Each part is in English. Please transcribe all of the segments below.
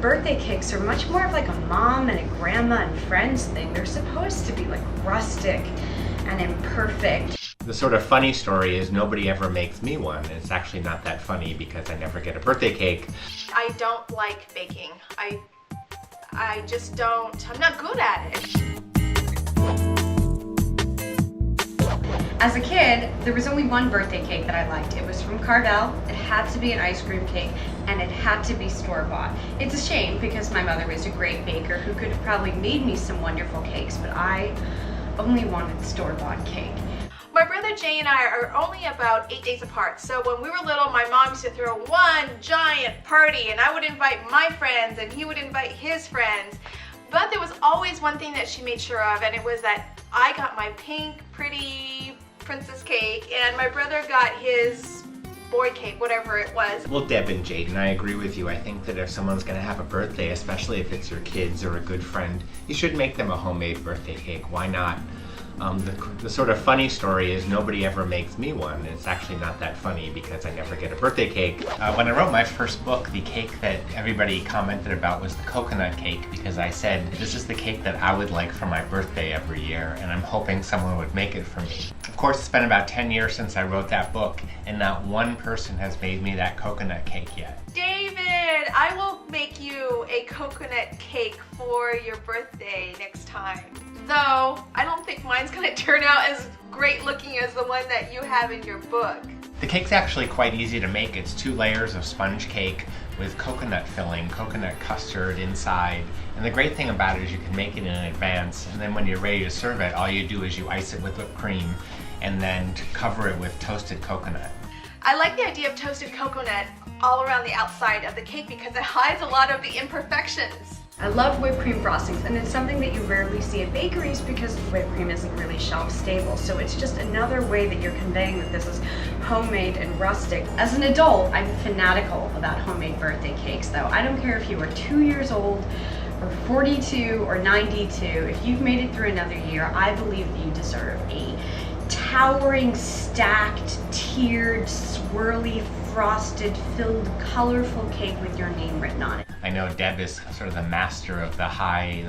Birthday cakes are much more of like a mom and a grandma and friends thing. They're supposed to be like rustic and imperfect. The sort of funny story is nobody ever makes me one. It's actually not that funny because I never get a birthday cake. I don't like baking. I just don't, I'm not good at it. As a kid, there was only one birthday cake that I liked. It was from Carvel. It had to be an ice cream cake, and it had to be store-bought. It's a shame because my mother was a great baker who could have probably made me some wonderful cakes, but I only wanted store-bought cake. My brother Jay and I are only about 8 days apart, so when we were little, my mom used to throw one giant party, and I would invite my friends, and he would invite his friends. But there was always one thing that she made sure of, and it was that I got my pink, pretty princess cake, and my brother got his boy cake, whatever it was. Well, Deb and Jaden, I agree with you. I think that if someone's gonna have a birthday, especially if it's your kids or a good friend, you should make them a homemade birthday cake. Why not? The sort of funny story is nobody ever makes me one. It's actually not that funny because I never get a birthday cake. When I wrote my first book, the cake that everybody commented about was the coconut cake because I said, this is the cake that I would like for my birthday every year, and I'm hoping someone would make it for me. Of course, it's been about 10 years since I wrote that book, and not one person has made me that coconut cake yet. David, I will make you a coconut cake for your birthday next time. Though, I don't think mine's gonna turn out as great looking as the one that you have in your book. The cake's actually quite easy to make. It's 2 layers of sponge cake with coconut filling, coconut custard inside. And the great thing about it is you can make it in advance, and then when you're ready to serve it, all you do is you ice it with whipped cream and then cover it with toasted coconut. I like the idea of toasted coconut all around the outside of the cake because it hides a lot of the imperfections. I love whipped cream frostings, and it's something that you rarely see at bakeries because whipped cream isn't really shelf stable. So it's just another way that you're conveying that this is homemade and rustic. As an adult, I'm fanatical about homemade birthday cakes though. I don't care if you are 2 years old or 42 or 92. If you've made it through another year, I believe that you deserve a towering, stacked, tiered, swirly, frosted, filled, colorful cake with your name written on it. I know Deb is sort of the master of the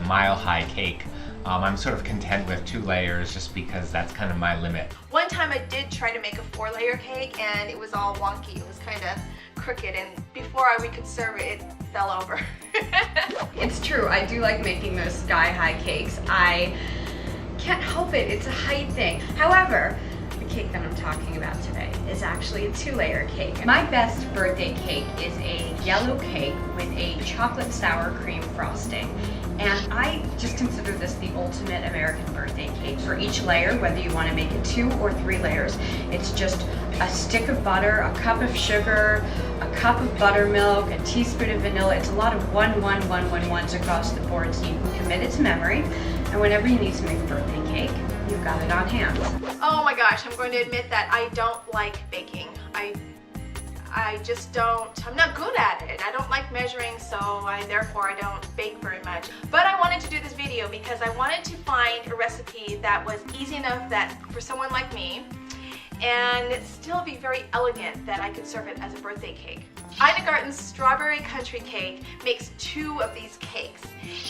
mile high cake. I'm sort of content with 2 layers just because that's kind of my limit. One time I did try to make a 4-layer cake and it was all wonky. It was kind of crooked, and before we could serve it, it fell over. It's true, I do like making those sky-high cakes. I can't help it, it's a height thing. However, the cake that I'm talking about today is actually a 2-layer cake. My best birthday cake is a yellow cake with a chocolate sour cream frosting. And I just consider this the ultimate American birthday cake. For each layer, whether you want to make it 2 or 3 layers, it's just a stick of butter, a cup of sugar, a cup of buttermilk, a teaspoon of vanilla. It's a lot of 1s across the board, so you can commit it to memory. And whenever you need to make a birthday cake, you've got it on hand. Oh my gosh, I'm going to admit that I don't like baking. I just don't, I'm not good at it. I don't like measuring, so therefore I don't bake very much. But I wanted to do this video because I wanted to find a recipe that was easy enough that for someone like me, and still be very elegant that I could serve it as a birthday cake. Ina Garten's Strawberry Country Cake makes 2 of these cakes,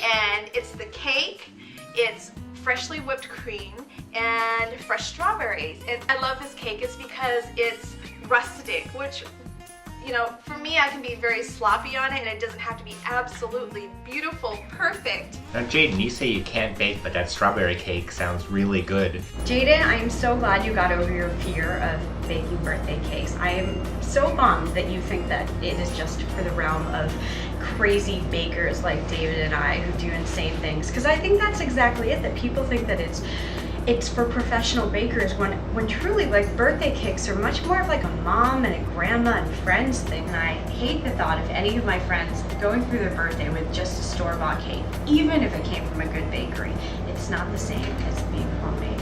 and it's the cake, it's freshly whipped cream, and fresh strawberries. And I love this cake, it's because it's rustic, which, you know, for me, I can be very sloppy on it, and it doesn't have to be absolutely beautiful, perfect. Now Jaden, you say you can't bake, but that strawberry cake sounds really good. Jaden, I am so glad you got over your fear of baking birthday cakes. I am so bummed that you think that it is just for the realm of crazy bakers like David and I who do insane things, because I think that's exactly it, that people think that it's for professional bakers when truly, like, birthday cakes are much more of like a mom and a grandma and friends thing. And I hate the thought of any of my friends going through their birthday with just a store-bought cake, even if it came from a good bakery. It's not the same as being homemade.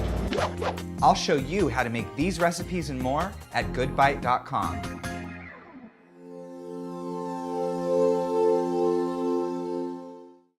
I'll show you how to make these recipes and more at goodbite.com.